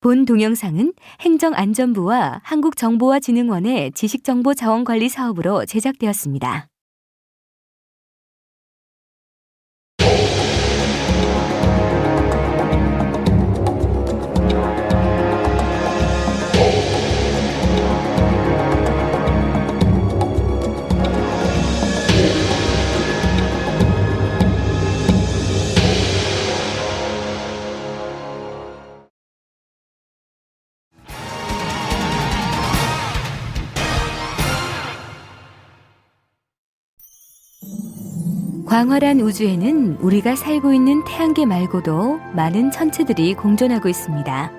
본 동영상은 행정안전부와 한국정보화진흥원의 지식정보자원관리 사업으로 제작되었습니다. 광활한 우주에는 우리가 살고 있는 태양계 말고도 많은 천체들이 공존하고 있습니다.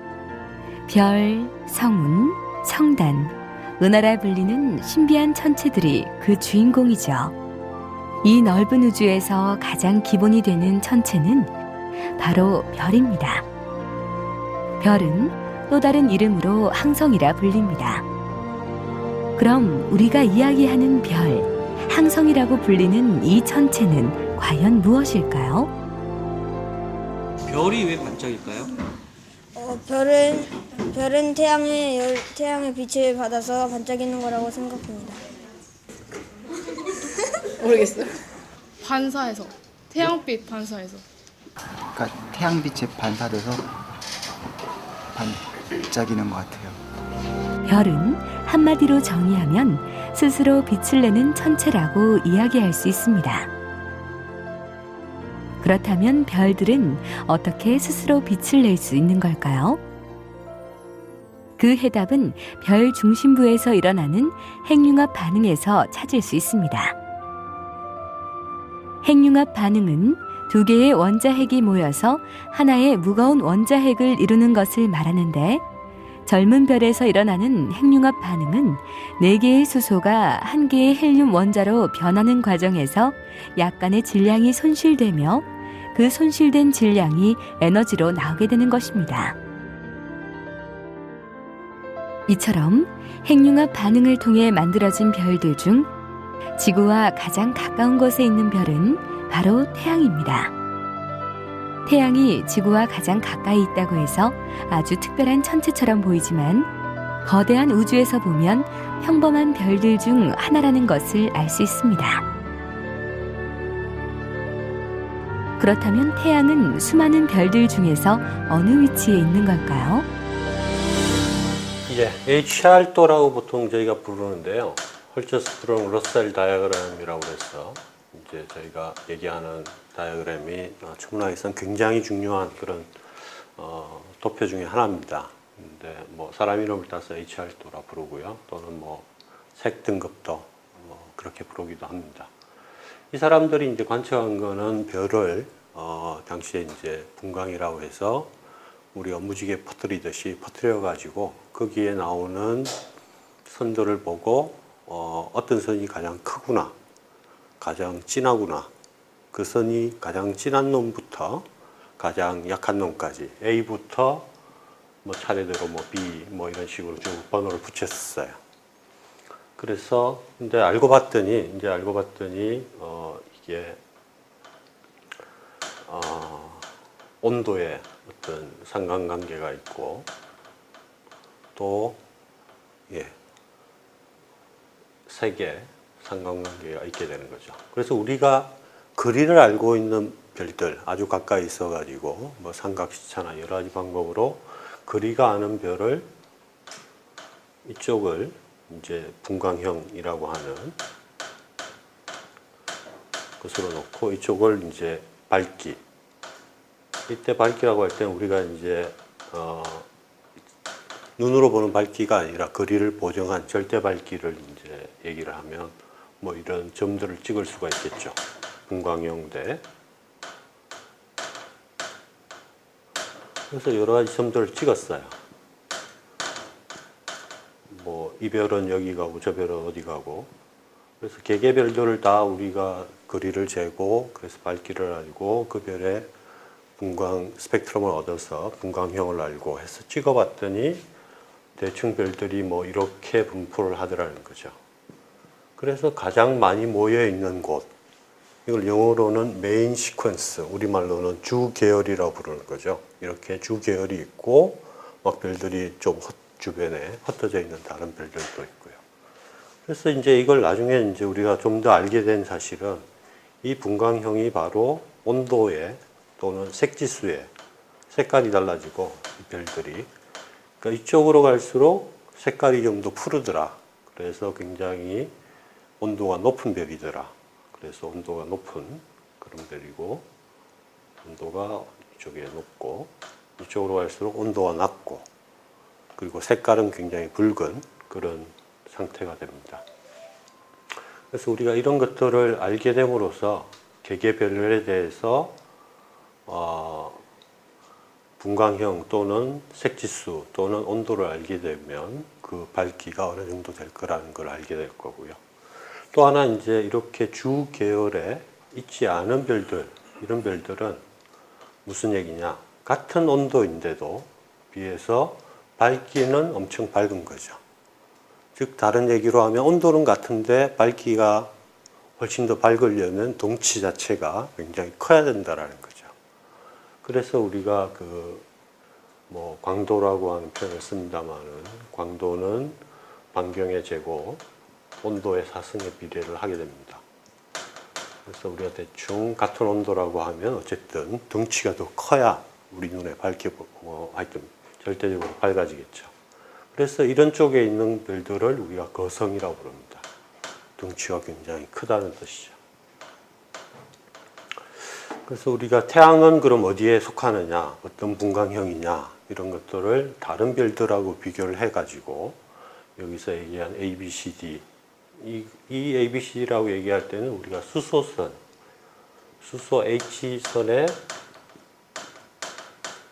별, 성운, 성단, 은하라 불리는 신비한 천체들이 그 주인공이죠. 이 넓은 우주에서 가장 기본이 되는 천체는 바로 별입니다. 별은 또 다른 이름으로 항성이라 불립니다. 그럼 우리가 이야기하는 별, 항성이라고 불리는 이 천체는 과연 무엇일까요? 별이 왜 반짝일까요? 별은 태양의 빛을 받아서 반짝이는 거라고 생각합니다. 모르겠어요. 반사해서 태양빛 반사해서. 그러니까 태양빛에 반사돼서 반짝이는 것 같아요. 별은 한마디로 정의하면 스스로 빛을 내는 천체라고 이야기할 수 있습니다. 그렇다면 별들은 어떻게 스스로 빛을 낼 수 있는 걸까요? 그 해답은 별 중심부에서 일어나는 핵융합 반응에서 찾을 수 있습니다. 핵융합 반응은 두 개의 원자핵이 모여서 하나의 무거운 원자핵을 이루는 것을 말하는데, 젊은 별에서 일어나는 핵융합 반응은 4개의 수소가 1개의 헬륨 원자로 변하는 과정에서 약간의 질량이 손실되며 그 손실된 질량이 에너지로 나오게 되는 것입니다. 이처럼 핵융합 반응을 통해 만들어진 별들 중 지구와 가장 가까운 곳에 있는 별은 바로 태양입니다. 태양이 지구와 가장 가까이 있다고 해서 아주 특별한 천체처럼 보이지만 거대한 우주에서 보면 평범한 별들 중 하나라는 것을 알 수 있습니다. 그렇다면 태양은 수많은 별들 중에서 어느 위치에 있는 걸까요? 예, HR도라고 보통 저희가 부르는데요. 헐처스프롱 러셀 다이어그램이라고 해서 이제 저희가 얘기하는 다이어그램이 천문학에서는 굉장히 중요한 그런 도표 중에 하나입니다. 근데 뭐 사람 이름을 따서 HR도라 부르고요. 또는 뭐 색 등급도 그렇게 부르기도 합니다. 이 사람들이 이제 관측한 거는 별을 당시에 이제 분광이라고 해서 우리가 무지개 퍼뜨리듯이 퍼뜨려 가지고 거기에 나오는 선들을 보고 어떤 선이 가장 크구나, 가장 진하구나, 그 선이 가장 진한 놈부터 가장 약한 놈까지 A부터 뭐 차례대로 뭐 B 뭐 이런 식으로 쭉 번호를 붙였어요. 그래서 근데 알고 봤더니 이게 온도에 어떤 상관관계가 있고 또 색에 상관관계가 있게 되는 거죠. 그래서 우리가 거리를 알고 있는 별들 아주 가까이 있어 가지고 뭐 삼각시차나 여러 가지 방법으로 거리가 아는 별을 이쪽을 이제 분광형이라고 하는 것으로 놓고 이쪽을 이제 밝기. 이때 밝기라고 할 때는 우리가 이제 눈으로 보는 밝기가 아니라 거리를 보정한 절대 밝기를 이제 얘기를 하면 뭐 이런 점들을 찍을 수가 있겠죠. 분광형대. 그래서 여러 가지 점들을 찍었어요. 뭐 이 별은 여기 가고 저 별은 어디 가고. 그래서 개개별들을 다 우리가 거리를 재고 그래서 밝기를 알고 그 별의 분광 스펙트럼을 얻어서 분광형을 알고 해서 찍어봤더니 대충 별들이 뭐 이렇게 분포를 하더라는 거죠. 그래서 가장 많이 모여 있는 곳, 이걸 영어로는 메인 시퀀스, 우리말로는 주 계열이라고 부르는 거죠. 이렇게 주 계열이 있고 막 별들이 좀 주변에 흩어져 있는 다른 별들도 있고요. 그래서 이제 이걸 나중에 이제 우리가 좀 더 알게 된 사실은 이 분광형이 바로 온도에 또는 색지수에 색깔이 달라지고 이 별들이 그러니까 이쪽으로 갈수록 색깔이 좀 더 푸르더라. 그래서 굉장히 온도가 높은 별이더라. 그래서 온도가 높은 그런 별이고 온도가 이쪽에 높고 이쪽으로 갈수록 온도가 낮고 그리고 색깔은 굉장히 붉은 그런 상태가 됩니다. 그래서 우리가 이런 것들을 알게 됨으로써 개개별에 대해서 분광형 또는 색지수 또는 온도를 알게 되면 그 밝기가 어느 정도 될 거라는 걸 알게 될 거고요. 또 하나 이제 이렇게 주 계열에 있지 않은 별들, 이런 별들은 무슨 얘기냐? 같은 온도인데도 비해서 밝기는 엄청 밝은 거죠. 즉 다른 얘기로 하면 온도는 같은데 밝기가 훨씬 더 밝으려면 덩치 자체가 굉장히 커야 된다라는 거죠. 그래서 우리가 뭐 광도라고 하는 표현을 씁니다만은 광도는 반경의 제곱, 온도의 사승의 비례를 하게 됩니다. 그래서 우리가 대충 같은 온도라고 하면 어쨌든 덩치가 더 커야 우리 눈에 하여튼 절대적으로 밝아지겠죠. 그래서 이런 쪽에 있는 별들을 우리가 거성이라고 부릅니다. 덩치가 굉장히 크다는 뜻이죠. 그래서 우리가 태양은 그럼 어디에 속하느냐, 어떤 분광형이냐 이런 것들을 다른 별들하고 비교를 해가지고 여기서 얘기한 A, B, C, D 이 A, B, C라고 얘기할 때는 우리가 수소 H선에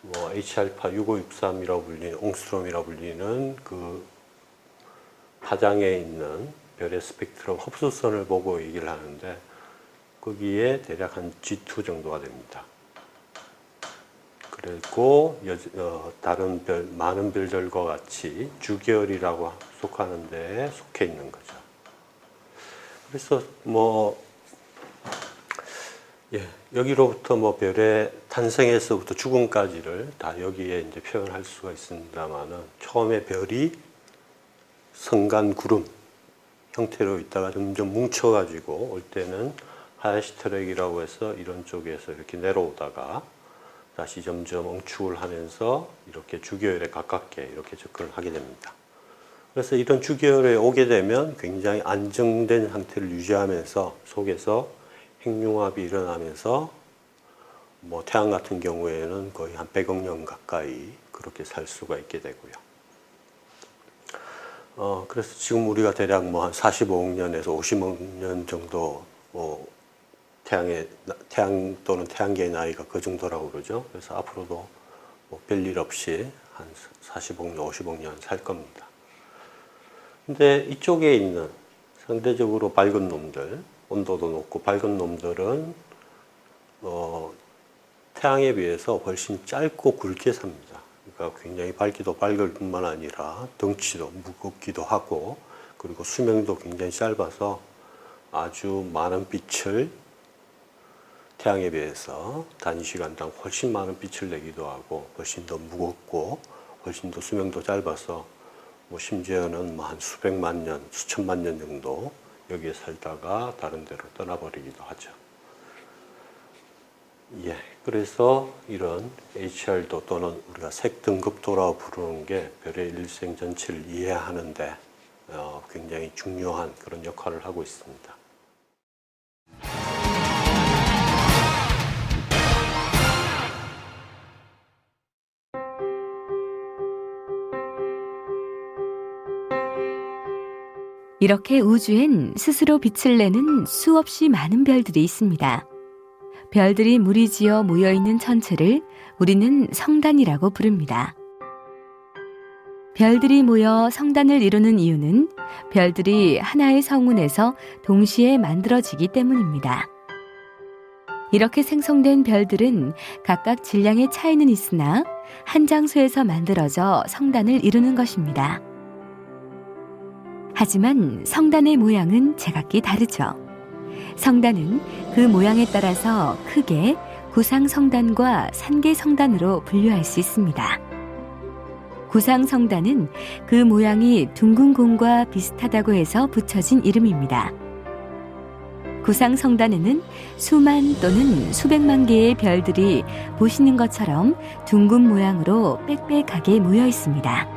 뭐 H알파 6563이라고 불리는 옹스트롬이라고 불리는 그 파장에 있는 별의 스펙트럼 흡수선을 보고 얘기를 하는데 거기에 대략 한 G2 정도가 됩니다. 그리고 다른 많은 별들과 같이 주계열이라고 속하는 데에 속해 있는 거죠. 그래서 여기로부터 별의 탄생에서부터 죽음까지를 다 여기에 이제 표현할 수가 있습니다만은 처음에 별이 성간 구름 형태로 있다가 점점 뭉쳐가지고 올 때는 하야시 트랙이라고 해서 이런 쪽에서 이렇게 내려오다가 다시 점점 엉축을 하면서 이렇게 주계열에 가깝게 이렇게 접근을 하게 됩니다. 그래서 이런 주계열에 오게 되면 굉장히 안정된 상태를 유지하면서 속에서 핵융합이 일어나면서 뭐 태양 같은 경우에는 거의 한 100억 년 가까이 그렇게 살 수가 있게 되고요. 그래서 지금 우리가 대략 한 45억 년에서 50억 년 정도 태양 또는 태양계의 나이가 그 정도라고 그러죠. 그래서 앞으로도 별일 없이 한 40억 년, 50억 년 살 겁니다. 근데 이쪽에 있는 상대적으로 밝은 놈들, 온도도 높고 밝은 놈들은 태양에 비해서 훨씬 짧고 굵게 삽니다. 그러니까 굉장히 밝기도 밝을 뿐만 아니라 덩치도 무겁기도 하고 그리고 수명도 굉장히 짧아서 아주 많은 빛을 태양에 비해서 단위 시간당 훨씬 많은 빛을 내기도 하고 훨씬 더 무겁고 훨씬 더 수명도 짧아서 심지어는 한 수백만 년, 수천만 년 정도 여기에 살다가 다른 데로 떠나버리기도 하죠. 그래서 이런 HR도 또는 우리가 색등급도라고 부르는 게 별의 일생 전체를 이해하는데 굉장히 중요한 그런 역할을 하고 있습니다. 이렇게 우주엔 스스로 빛을 내는 수없이 많은 별들이 있습니다. 별들이 무리지어 모여있는 천체를 우리는 성단이라고 부릅니다. 별들이 모여 성단을 이루는 이유는 별들이 하나의 성운에서 동시에 만들어지기 때문입니다. 이렇게 생성된 별들은 각각 질량의 차이는 있으나 한 장소에서 만들어져 성단을 이루는 것입니다. 하지만 성단의 모양은 제각기 다르죠. 성단은 그 모양에 따라서 크게 구상성단과 산계성단으로 분류할 수 있습니다. 구상성단은 그 모양이 둥근 공과 비슷하다고 해서 붙여진 이름입니다. 구상성단에는 수만 또는 수백만 개의 별들이 보시는 것처럼 둥근 모양으로 빽빽하게 모여 있습니다.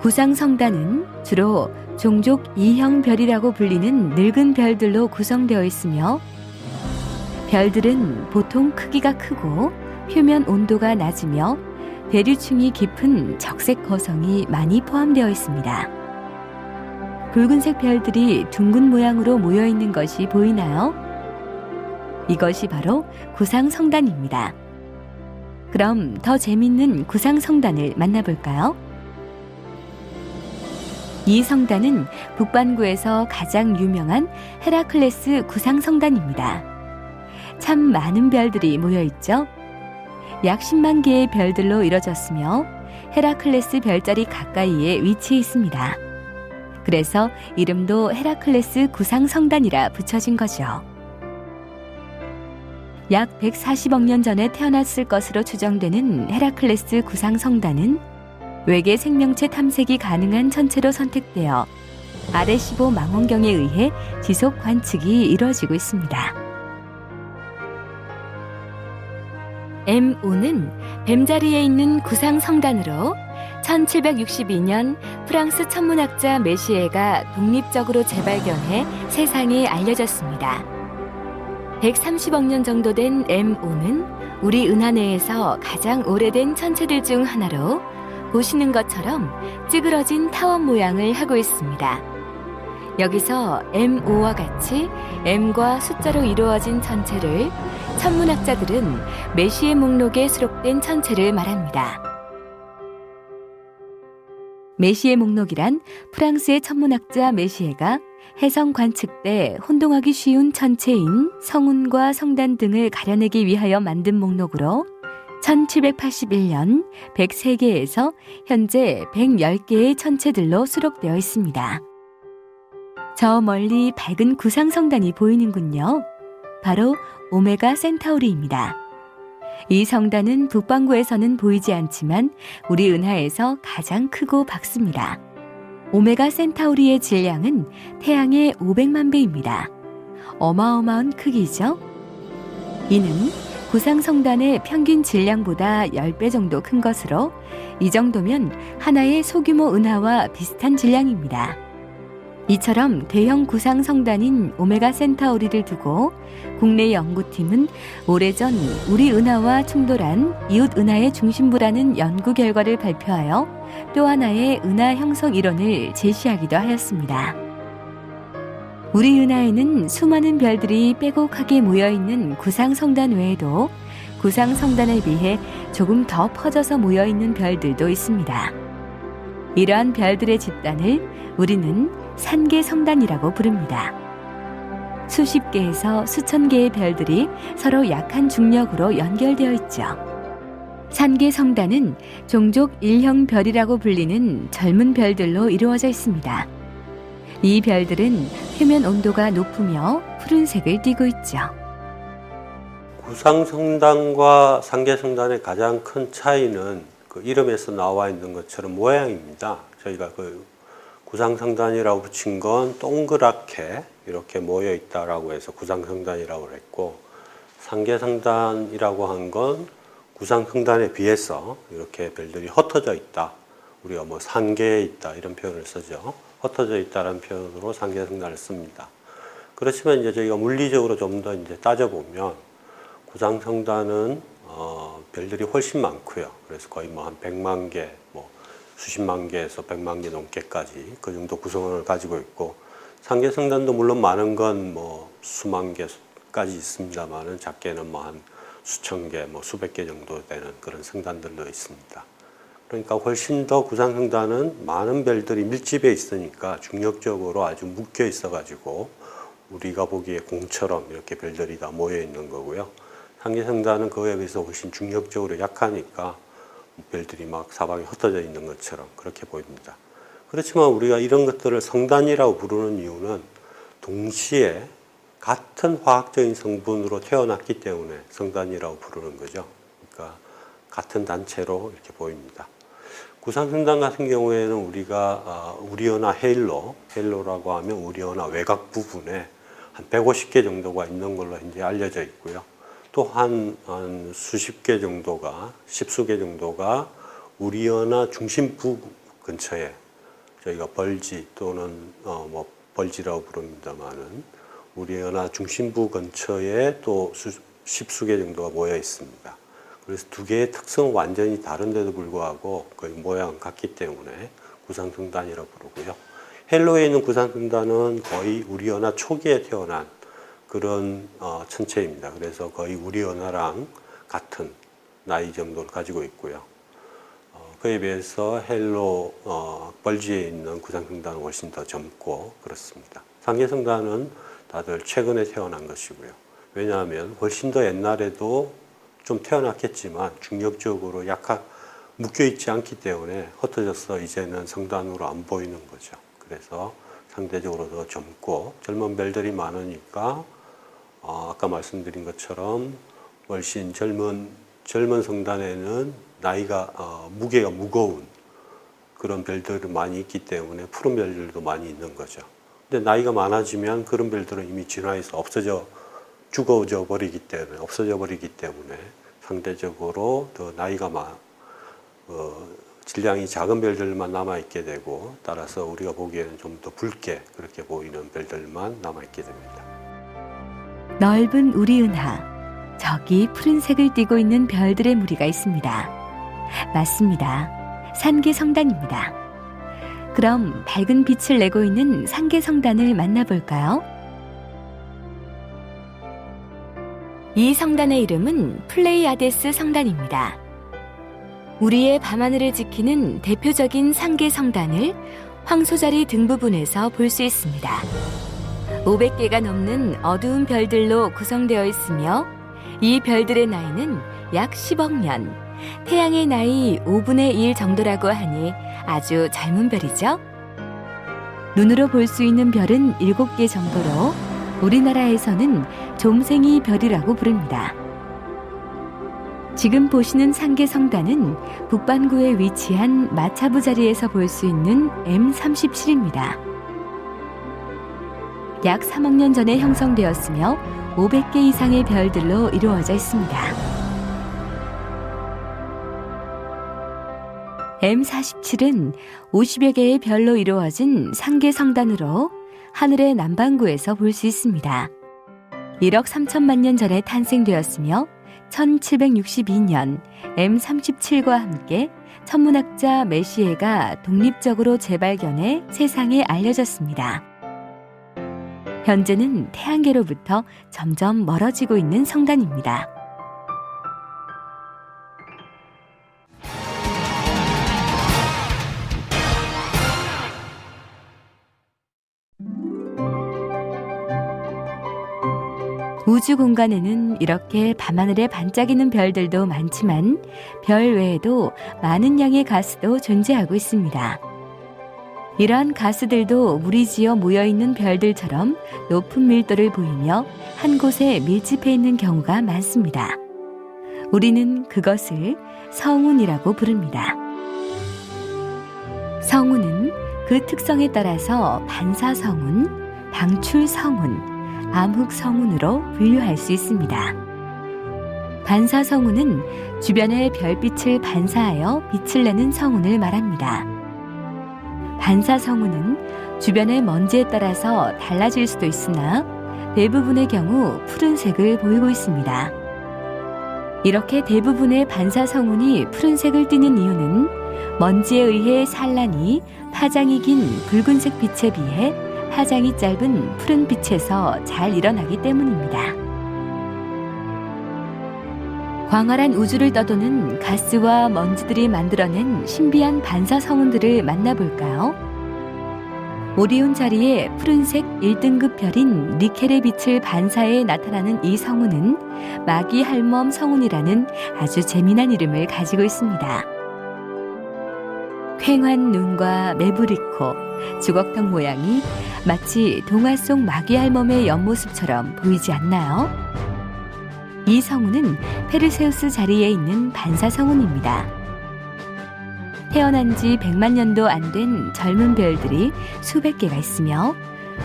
구상성단은 주로 종족 2형 별이라고 불리는 늙은 별들로 구성되어 있으며 별들은 보통 크기가 크고 표면 온도가 낮으며 대류층이 깊은 적색 거성이 많이 포함되어 있습니다. 붉은색 별들이 둥근 모양으로 모여 있는 것이 보이나요? 이것이 바로 구상성단입니다. 그럼 더 재밌는 구상성단을 만나볼까요? 이 성단은 북반구에서 가장 유명한 헤라클레스 구상성단입니다. 참 많은 별들이 모여 있죠? 약 10만 개의 별들로 이뤄졌으며 헤라클레스 별자리 가까이에 위치해 있습니다. 그래서 이름도 헤라클레스 구상성단이라 붙여진 거죠. 약 140억 년 전에 태어났을 것으로 추정되는 헤라클레스 구상성단은 외계 생명체 탐색이 가능한 천체로 선택되어 아레시보 망원경에 의해 지속 관측이 이루어지고 있습니다. M5는 뱀자리에 있는 구상성단으로 1762년 프랑스 천문학자 메시에가 독립적으로 재발견해 세상에 알려졌습니다. 130억 년 정도 된 M5는 우리 은하 내에서 가장 오래된 천체들 중 하나로 보시는 것처럼 찌그러진 타원 모양을 하고 있습니다. 여기서 M5와 같이 M과 숫자로 이루어진 천체를 천문학자들은 메시의 목록에 수록된 천체를 말합니다. 메시의 목록이란 프랑스의 천문학자 메시에가 해성 관측 때 혼동하기 쉬운 천체인 성운과 성단 등을 가려내기 위하여 만든 목록으로 1781년 103개에서 현재 110개의 천체들로 수록되어 있습니다. 저 멀리 밝은 구상성단이 보이는군요. 바로 오메가 센타우리입니다. 이 성단은 북반구에서는 보이지 않지만 우리 은하에서 가장 크고 밝습니다. 오메가 센타우리의 질량은 태양의 500만 배입니다. 어마어마한 크기죠? 이는 구상성단의 평균 질량보다 10배 정도 큰 것으로 이 정도면 하나의 소규모 은하와 비슷한 질량입니다. 이처럼 대형 구상성단인 오메가 센타우리를 두고 국내 연구팀은 오래전 우리 은하와 충돌한 이웃 은하의 중심부라는 연구 결과를 발표하여 또 하나의 은하 형성 이론을 제시하기도 하였습니다. 우리 은하에는 수많은 별들이 빼곡하게 모여있는 구상성단 외에도 구상성단에 비해 조금 더 퍼져서 모여있는 별들도 있습니다. 이러한 별들의 집단을 우리는 산계성단이라고 부릅니다. 수십 개에서 수천 개의 별들이 서로 약한 중력으로 연결되어 있죠. 산계성단은 종족 1형 별이라고 불리는 젊은 별들로 이루어져 있습니다. 이 별들은 표면 온도가 높으며 푸른색을 띠고 있죠. 구상성단과 산계성단의 가장 큰 차이는 그 이름에서 나와 있는 것처럼 모양입니다. 저희가 그 구상성단이라고 붙인 건 동그랗게 이렇게 모여 있다라고 해서 구상성단이라고 그랬고, 산계성단이라고 한 건 구상성단에 비해서 이렇게 별들이 흩어져 있다. 우리가 뭐 산계에 있다 이런 표현을 쓰죠. 흩어져 있다라는 표현으로 산계성단을 씁니다. 그렇지만 이제 저희가 물리적으로 좀 더 이제 따져보면 구상성단은 별들이 훨씬 많고요. 그래서 거의 뭐 한 100만 개, 뭐 수십만 개에서 100만 개 넘게까지 그 정도 구성을 가지고 있고, 산계성단도 물론 많은 건 뭐 수만 개까지 있습니다만은 작게는 뭐 한 수천 개, 뭐 수백 개 정도 되는 그런 성단들도 있습니다. 그러니까 훨씬 더 구상성단은 많은 별들이 밀집해 있으니까 중력적으로 아주 묶여 있어가지고 우리가 보기에 공처럼 이렇게 별들이 다 모여 있는 거고요. 산계성단은 그거에 비해서 훨씬 중력적으로 약하니까 별들이 막 사방에 흩어져 있는 것처럼 그렇게 보입니다. 그렇지만 우리가 이런 것들을 성단이라고 부르는 이유는 동시에 같은 화학적인 성분으로 태어났기 때문에 성단이라고 부르는 거죠. 그러니까 같은 단체로 이렇게 보입니다. 구상성단 같은 경우에는 우리가 우리은하 헤일로라고 하면 우리은하 외곽 부분에 한 150개 정도가 있는 걸로 이제 알려져 있고요. 또 한 수십 개 정도가, 십수개 정도가 우리은하 중심부 근처에 저희가 벌지 또는 뭐 벌지라고 부릅니다만은 우리은하 중심부 근처에 또 십수개 정도가 모여 있습니다. 그래서 두 개의 특성은 완전히 다른데도 불구하고 거의 모양은 같기 때문에 구상성단이라고 부르고요. 헬로에 있는 구상성단은 거의 우리은하 초기에 태어난 그런 천체입니다. 그래서 거의 우리은하랑 같은 나이 정도를 가지고 있고요. 그에 비해서 헬로 벌지에 있는 구상성단은 훨씬 더 젊고 그렇습니다. 상계성단은 다들 최근에 태어난 것이고요. 왜냐하면 훨씬 더 옛날에도 좀 태어났겠지만 중력적으로 묶여있지 않기 때문에 흩어져서 이제는 성단으로 안 보이는 거죠. 그래서 상대적으로 더 젊고 젊은 별들이 많으니까 아까 말씀드린 것처럼 훨씬 젊은 성단에는 무게가 무거운 그런 별들이 많이 있기 때문에 푸른 별들도 많이 있는 거죠. 근데 나이가 많아지면 그런 별들은 이미 진화해서 없어져 버리기 때문에 상대적으로 더 나이가 질량이 작은 별들만 남아있게 되고 따라서 우리가 보기에는 좀 더 붉게 그렇게 보이는 별들만 남아있게 됩니다. 넓은 우리은하, 저기 푸른색을 띠고 있는 별들의 무리가 있습니다. 맞습니다. 상계성단입니다. 그럼 밝은 빛을 내고 있는 상계성단을 만나볼까요? 이 성단의 이름은 플레이아데스 성단입니다. 우리의 밤하늘을 지키는 대표적인 상계성단을 황소자리 등 부분에서 볼 수 있습니다. 500개가 넘는 어두운 별들로 구성되어 있으며 이 별들의 나이는 약 10억 년, 태양의 나이 5분의 1 정도라고 하니 아주 젊은 별이죠. 눈으로 볼 수 있는 별은 7개 정도로 우리나라에서는 좀생이 별이라고 부릅니다. 지금 보시는 상계성단은 북반구에 위치한 마차부 자리에서 볼 수 있는 M37입니다. 약 3억 년 전에 형성되었으며 500개 이상의 별들로 이루어져 있습니다. M47은 50여 개의 별로 이루어진 상계성단으로 하늘의 남반구에서 볼 수 있습니다. 1억 3천만 년 전에 탄생되었으며 1762년 M37과 함께 천문학자 메시에가 독립적으로 재발견해 세상에 알려졌습니다. 현재는 태양계로부터 점점 멀어지고 있는 성단입니다. 우주 공간에는 이렇게 밤하늘에 반짝이는 별들도 많지만 별 외에도 많은 양의 가스도 존재하고 있습니다. 이러한 가스들도 무리지어 모여있는 별들처럼 높은 밀도를 보이며 한 곳에 밀집해 있는 경우가 많습니다. 우리는 그것을 성운이라고 부릅니다. 성운은 그 특성에 따라서 반사성운, 방출성운, 암흑성운으로 분류할 수 있습니다. 반사성운은 주변의 별빛을 반사하여 빛을 내는 성운을 말합니다. 반사성운은 주변의 먼지에 따라서 달라질 수도 있으나 대부분의 경우 푸른색을 보이고 있습니다. 이렇게 대부분의 반사성운이 푸른색을 띠는 이유는 먼지에 의해 산란이 파장이 긴 붉은색 빛에 비해 파장이 짧은 푸른 빛에서 잘 일어나기 때문입니다. 광활한 우주를 떠도는 가스와 먼지들이 만들어낸 신비한 반사 성운들을 만나볼까요? 오리온 자리에 푸른색 1등급 별인 니켈의 빛을 반사해 나타나는 이 성운은 마기할멈 성운이라는 아주 재미난 이름을 가지고 있습니다. 퀭한 눈과 매부리 코, 주걱턱 모양이 마치 동화 속 마귀할멈의 옆모습처럼 보이지 않나요? 이 성운은 페르세우스 자리에 있는 반사 성운입니다. 태어난 지 100만 년도 안 된 젊은 별들이 수백 개가 있으며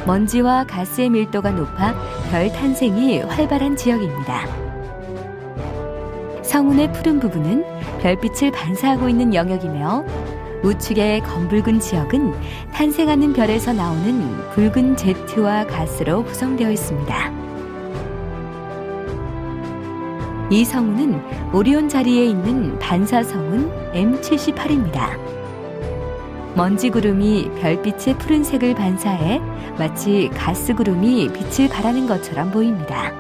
먼지와 가스의 밀도가 높아 별 탄생이 활발한 지역입니다. 성운의 푸른 부분은 별빛을 반사하고 있는 영역이며 우측의 검붉은 지역은 탄생하는 별에서 나오는 붉은 제트와 가스로 구성되어 있습니다. 이 성운은 오리온 자리에 있는 반사 성운 M78입니다. 먼지 구름이 별빛의 푸른색을 반사해 마치 가스 구름이 빛을 발하는 것처럼 보입니다.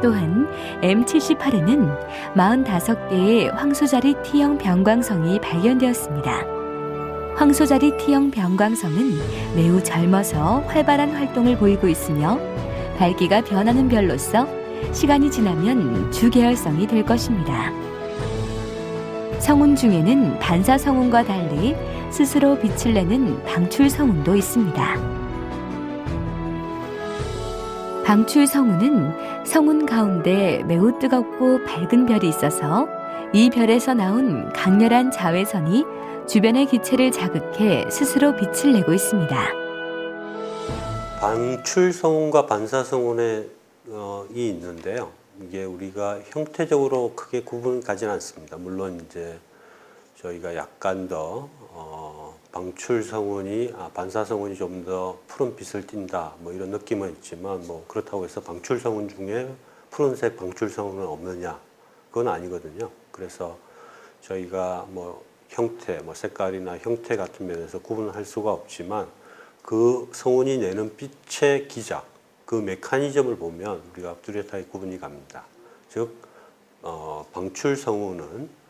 또한 M78에는 45개의 황소자리 T형 변광성이 발견되었습니다. 황소자리 T형 변광성은 매우 젊어서 활발한 활동을 보이고 있으며 밝기가 변하는 별로서 시간이 지나면 주계열성이 될 것입니다. 성운 중에는 반사 성운과 달리 스스로 빛을 내는 방출 성운도 있습니다. 방출 성운은 성운 가운데 매우 뜨겁고 밝은 별이 있어서 이 별에서 나온 강렬한 자외선이 주변의 기체를 자극해 스스로 빛을 내고 있습니다. 방출 성운과 반사 성운이 있는데요. 이게 우리가 형태적으로 크게 구분을 가지는 않습니다. 물론 이제 저희가 약간 더 방출 성운이 반사 성운이 좀 더 푸른 빛을 띈다 뭐 이런 느낌은 있지만 뭐 그렇다고 해서 방출 성운 중에 푸른색 방출 성운은 없느냐 그건 아니거든요. 그래서 저희가 뭐 형태, 뭐 색깔이나 형태 같은 면에서 구분할 수가 없지만 그 성운이 내는 빛의 기작, 그 메커니즘을 보면 우리가 뚜렷하게 구분이 갑니다. 즉 방출 성운은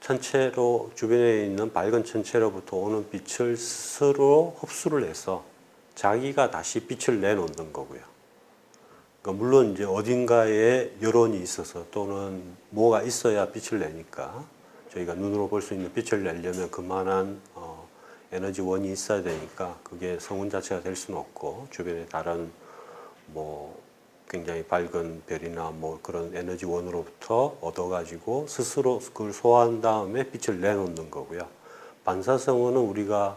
천체로 주변에 있는 밝은 천체로부터 오는 빛을 스스로 흡수를 해서 자기가 다시 빛을 내놓는 거고요. 그러니까 물론 이제 어딘가에 여론이 있어서 또는 뭐가 있어야 빛을 내니까 저희가 눈으로 볼 수 있는 빛을 내려면 그만한 에너지원이 있어야 되니까 그게 성운 자체가 될 수는 없고 주변에 다른 뭐 굉장히 밝은 별이나 뭐 그런 에너지원으로부터 얻어가지고 스스로 그걸 소화한 다음에 빛을 내놓는 거고요. 반사성운은 우리가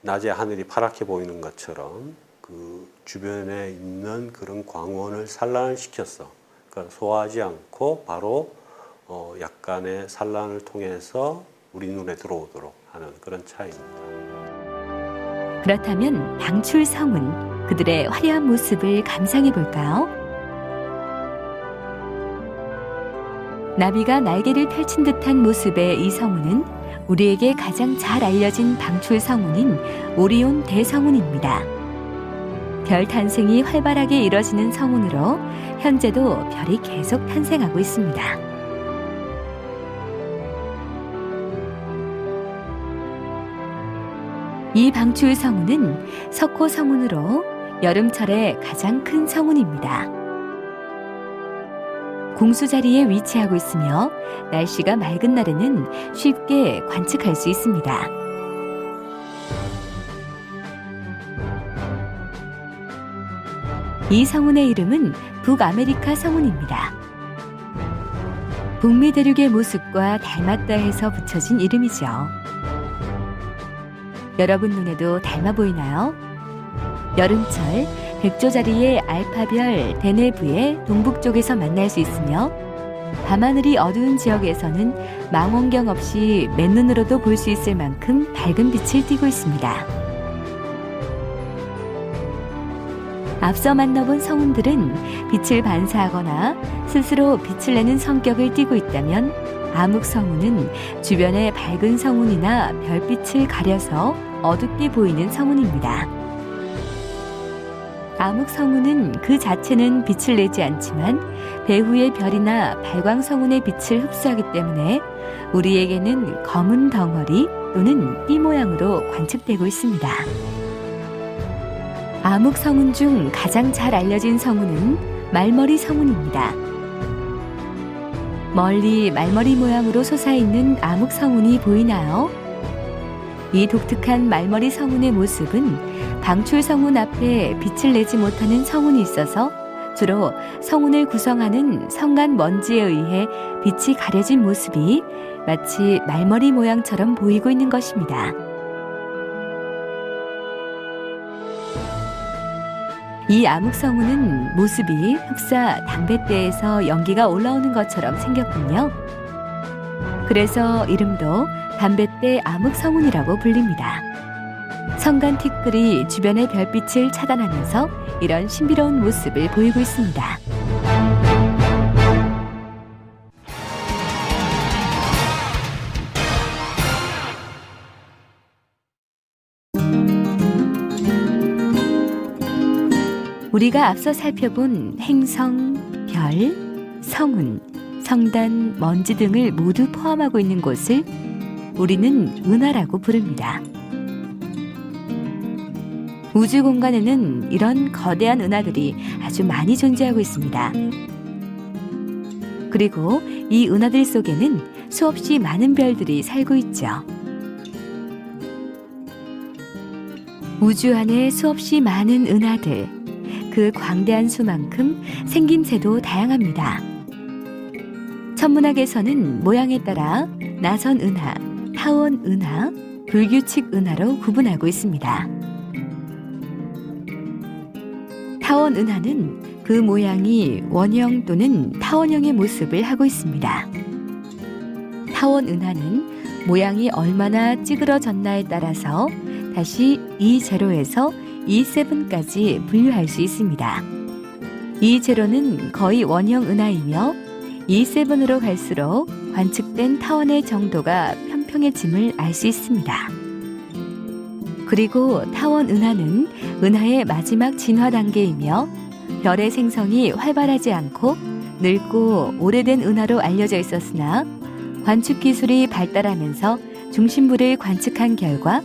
낮에 하늘이 파랗게 보이는 것처럼 그 주변에 있는 그런 광원을 산란을 시켰어. 그러니까 소화하지 않고 바로 약간의 산란을 통해서 우리 눈에 들어오도록 하는 그런 차이입니다. 그렇다면 방출 성운, 그들의 화려한 모습을 감상해 볼까요? 나비가 날개를 펼친 듯한 모습의 이 성운은 우리에게 가장 잘 알려진 방출 성운인 오리온 대성운입니다. 별 탄생이 활발하게 이뤄지는 성운으로 현재도 별이 계속 탄생하고 있습니다. 이 방출 성운은 석호 성운으로 여름철에 가장 큰 성운입니다. 궁수 자리에 위치하고 있으며 날씨가 맑은 날에는 쉽게 관측할 수 있습니다. 이 성운의 이름은 북아메리카 성운입니다. 북미 대륙의 모습과 닮았다 해서 붙여진 이름이죠. 여러분 눈에도 닮아 보이나요? 여름철 백조 자리의 알파별 대내부의 동북쪽에서 만날 수 있으며 밤하늘이 어두운 지역에서는 망원경 없이 맨눈으로도 볼 수 있을 만큼 밝은 빛을 띠고 있습니다. 앞서 만나본 성운들은 빛을 반사하거나 스스로 빛을 내는 성격을 띠고 있다면 암흑성운은 주변의 밝은 성운이나 별빛을 가려서 어둡게 보이는 성운입니다. 암흑성운은 그 자체는 빛을 내지 않지만 배후의 별이나 발광성운의 빛을 흡수하기 때문에 우리에게는 검은 덩어리 또는 띠 모양으로 관측되고 있습니다. 암흑성운 중 가장 잘 알려진 성운은 말머리 성운입니다. 멀리 말머리 모양으로 솟아있는 암흑성운이 보이나요? 이 독특한 말머리 성운의 모습은 방출 성운 앞에 빛을 내지 못하는 성운이 있어서 주로 성운을 구성하는 성간 먼지에 의해 빛이 가려진 모습이 마치 말머리 모양처럼 보이고 있는 것입니다. 이 암흑성운은 모습이 흡사 담뱃대에서 연기가 올라오는 것처럼 생겼군요. 그래서 이름도 담뱃대 암흑성운이라고 불립니다. 성간 티끌이 주변의 별빛을 차단하면서 이런 신비로운 모습을 보이고 있습니다. 우리가 앞서 살펴본 행성, 별, 성운, 성단, 먼지 등을 모두 포함하고 있는 곳을 우리는 은하라고 부릅니다. 우주 공간에는 이런 거대한 은하들이 아주 많이 존재하고 있습니다. 그리고 이 은하들 속에는 수없이 많은 별들이 살고 있죠. 우주 안에 수없이 많은 은하들, 그 광대한 수만큼 생김새도 다양합니다. 천문학에서는 모양에 따라 나선 은하, 타원 은하, 불규칙 은하로 구분하고 있습니다. 타원 은하는 그 모양이 원형 또는 타원형의 모습을 하고 있습니다. 타원 은하는 모양이 얼마나 찌그러졌나에 따라서 다시 E0에서 E7까지 분류할 수 있습니다. E0는 거의 원형 은하이며 E7으로 갈수록 관측된 타원의 정도가 평평해짐을 알 수 있습니다. 그리고 타원 은하는 은하의 마지막 진화 단계이며 별의 생성이 활발하지 않고 늙고 오래된 은하로 알려져 있었으나 관측 기술이 발달하면서 중심부를 관측한 결과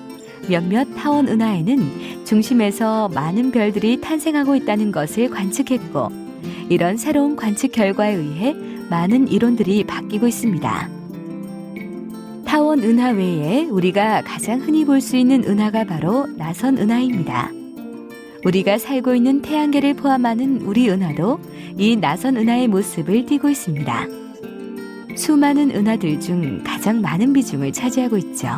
몇몇 타원 은하에는 중심에서 많은 별들이 탄생하고 있다는 것을 관측했고, 이런 새로운 관측 결과에 의해 많은 이론들이 바뀌고 있습니다. 타원 은하 외에 우리가 가장 흔히 볼 수 있는 은하가 바로 나선 은하입니다. 우리가 살고 있는 태양계를 포함하는 우리 은하도 이 나선 은하의 모습을 띠고 있습니다. 수많은 은하들 중 가장 많은 비중을 차지하고 있죠.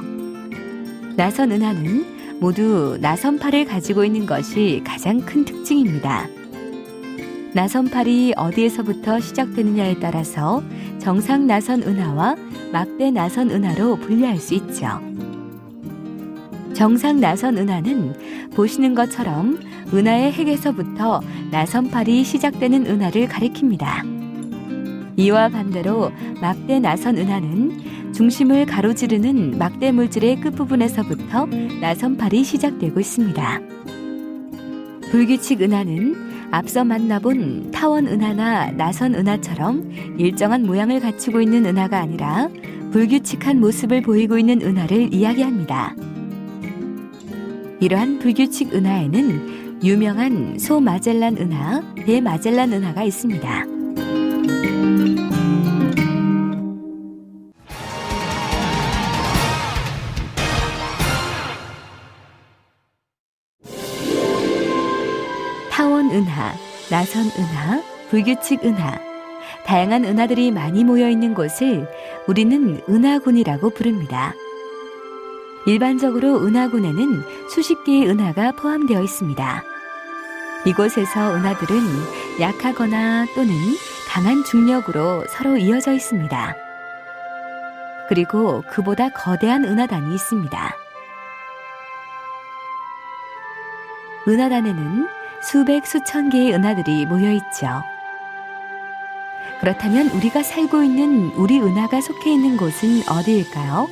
나선 은하는 모두 나선팔을 가지고 있는 것이 가장 큰 특징입니다. 나선팔이 어디에서부터 시작되느냐에 따라서 정상 나선 은하와 막대 나선 은하로 분류할 수 있죠. 정상 나선 은하는 보시는 것처럼 은하의 핵에서부터 나선팔이 시작되는 은하를 가리킵니다. 이와 반대로 막대 나선 은하는 중심을 가로지르는 막대 물질의 끝부분에서부터 나선팔이 시작되고 있습니다. 불규칙 은하는 앞서 만나본 타원 은하나 나선 은하처럼 일정한 모양을 갖추고 있는 은하가 아니라 불규칙한 모습을 보이고 있는 은하를 이야기합니다. 이러한 불규칙 은하에는 유명한 소마젤란 은하, 대마젤란 은하가 있습니다. 타원 은하, 나선 은하, 불규칙 은하, 다양한 은하들이 많이 모여 있는 곳을 우리는 은하군이라고 부릅니다. 일반적으로 은하군에는 수십 개의 은하가 포함되어 있습니다. 이곳에서 은하들은 약하거나 또는 강한 중력으로 서로 이어져 있습니다. 그리고 그보다 거대한 은하단이 있습니다. 은하단에는 수백 수천 개의 은하들이 모여 있죠. 그렇다면 우리가 살고 있는 우리 은하가 속해 있는 곳은 어디일까요?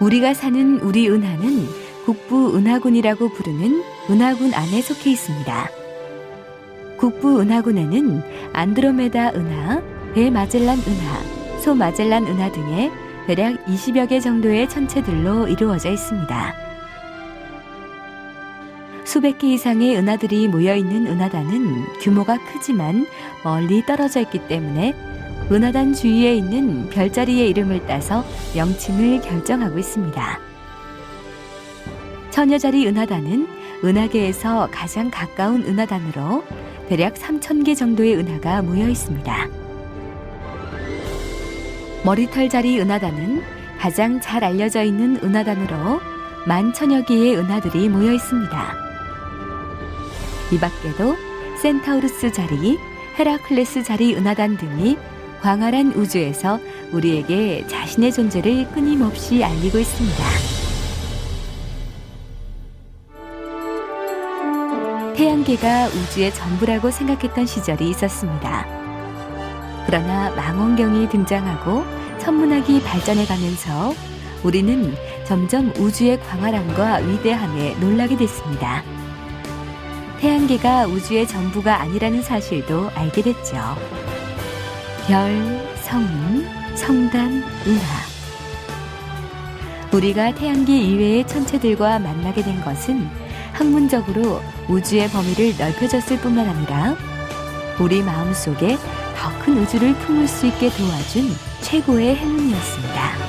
우리가 사는 우리 은하는 국부 은하군이라고 부르는 은하군 안에 속해 있습니다. 국부 은하군에는 안드로메다 은하, 대마젤란 은하, 소마젤란 은하 등의 대략 20여 개 정도의 천체들로 이루어져 있습니다. 수백 개 이상의 은하들이 모여있는 은하단은 규모가 크지만 멀리 떨어져 있기 때문에 은하단 주위에 있는 별자리의 이름을 따서 명칭을 결정하고 있습니다. 처녀자리 은하단은 은하계에서 가장 가까운 은하단으로 대략 3,000개 정도의 은하가 모여 있습니다. 머리털자리 은하단은 가장 잘 알려져 있는 은하단으로 10,000여 개의 은하들이 모여 있습니다. 이 밖에도 센타우루스 자리, 헤라클레스 자리 은하단 등이 광활한 우주에서 우리에게 자신의 존재를 끊임없이 알리고 있습니다. 태양계가 우주의 전부라고 생각했던 시절이 있었습니다. 그러나 망원경이 등장하고 천문학이 발전해가면서 우리는 점점 우주의 광활함과 위대함에 놀라게 됐습니다. 태양계가 우주의 전부가 아니라는 사실도 알게 됐죠. 별, 성인, 성단, 은하. 우리가 태양계 이외의 천체들과 만나게 된 것은 학문적으로 우주의 범위를 넓혀줬을 뿐만 아니라 우리 마음속에 더 큰 우주를 품을 수 있게 도와준 최고의 행운이었습니다.